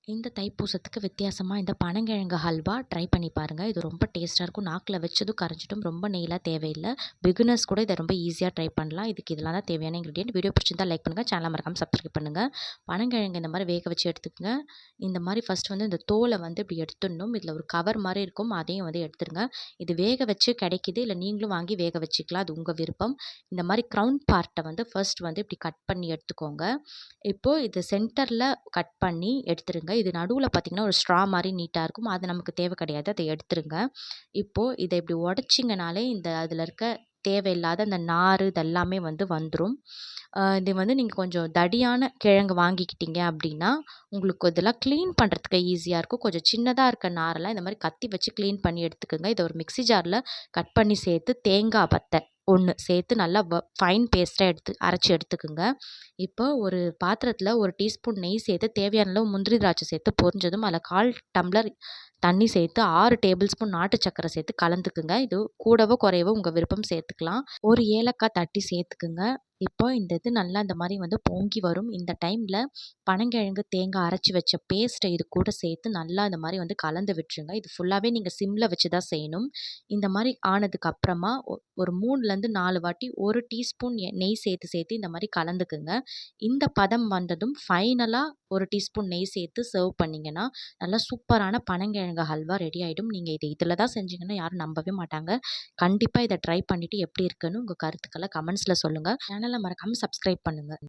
இந்த தைப்பூசத்துக்கு வித்தியாசமா இந்த பனங்கிழங்கு ஹல்வா ட்ரை பண்ணி பாருங்க. இது ரொம்ப டேஸ்ட்டா இருக்கும். நாக்குல வச்சதும் கரைஞ்சிடும். ரொம்ப நெய்லாம் தேவையில்ல. பிகினர்ஸ் கூட இத ரொம்ப ஈஸியா ட்ரை பண்ணலாம். இதுக்கு இதெல்லாம் தான் தேவையான இன்கிரீடியன்ட். வீடியோ பிடிச்சிருந்தா லைக் பண்ணுங்க. சேனல மறக்காம சப்ஸ்கிரைப் பண்ணுங்க. பனங்கிழங்கு இந்த மாரி வேக வச்சு எடுத்துக்கங்க. இந்த மாரி ஃபர்ஸ்ட் வந்து இந்த தோல வந்து இப்படி எடுத்துடணும். இதுல ஒரு கவர் மாரி இருக்கும். அதையும் வந்து எடுத்துருங்க. இது வேக வச்சு கிடைக்குது. இல்ல நீங்களும் வாங்கி வேக வச்சுக்கலாம். அது உங்க விருப்பம். இந்த மாரி கிரவுன் பார்ட்ட வந்து ஃபர்ஸ்ட் வந்து இப்படி கட் பண்ணி எடுத்துக்கோங்க. இப்போ இது சென்டர்ல கட் பண்ணி எடுத்துருங்க. இது நடுவுல பார்த்தீங்கன்னா, ஒரு ஸ்ட்ரா மாரி நீட்டா இருக்கும். அது நமக்கு தேவை கிடையாது. அத எடுத்துருங்க. இப்போ இத இப்படி உடைச்சிங்கனாலே இந்த அதில இருக்க தேவையில்லாத அந்த நாரு இதெல்லாமே வந்து வந்துரும். இது வந்து நீங்க கொஞ்சம் தடியான கிழங்கு வாங்கிக்கிட்டீங்க அப்படின்னா, உங்களுக்கு இதெல்லாம் கிளீன் பண்றதுக்கு ஈஸியா இருக்கும். கொஞ்சம் சின்னதா இருக்க நாரெல்லாம் இந்த மாரி கத்தி வச்சு கிளீன் பண்ணி எடுத்துக்கங்க. இத ஒரு மிக்ஸி ஜார்ல கட் பண்ணி சேர்த்து தேங்காய் பத்த 1 சேர்த்து நல்லா ஃபைன் பேஸ்ட்டா அரைச்சு எடுத்துக்குங்க. இப்போ ஒரு பாத்திரத்தில 1 டீஸ்பூன் நெய் சேர்த்து தேவையான அளவு முந்திரி, திராட்சை சேர்த்து பொரிஞ்சதும் அதில 1/4 டம்ளர் தண்ணி சேர்த்து 6 டேபிள் ஸ்பூன் நாட்டு சர்க்கரை சேர்த்து கலந்துக்குங்க. இது கூடவோ குறையவோ உங்க விருப்பம் சேர்த்துக்கலாம். ஒரு ஏலக்காய் தட்டி சேர்த்துக்குங்க. இப்போ இந்த இது நல்லா இந்த மாரி வந்து பொங்கி வரும். இந்த டைம்ல பனங்கிழங்கு, தேங்காய் அரைச்சு வச்ச பேஸ்ட்ட இது கூட சேர்த்து நல்லா இந்த மாரி வந்து கலந்து விட்டுருங்க. இது ஃபுல்லாவே நீங்க சிம்ல வச்சு தான் செய்யணும். இந்த மாரி ஆனதுக்கு அப்புறமா ஒரு 3லருந்து 4 வாட்டி 1 டீஸ்பூன் நெய் சேர்த்து சேர்த்து இந்த மாரி கலந்துக்குங்க. இந்த பதம் வந்ததும் ஃபைனலா 1 டீஸ்பூன் நெய் சேர்த்து சர்வ் பண்ணீங்கன்னா, நல்லா சூப்பரான பனங்கிழங்கு ஹல்வா ரெடி ஆயிடும். நீங்க இத இதுல தான் செஞ்சீங்கன்னா யாரும் நம்பவே மாட்டாங்க. கண்டிப்பா இத ட்ரை பண்ணிட்டு எப்படி இருக்குன்னு உங்க கருத்துக்கள கமெண்ட்ஸ்ல சொல்லுங்க. சேனல மறக்காம சப்ஸ்கிரைப் பண்ணுங்க.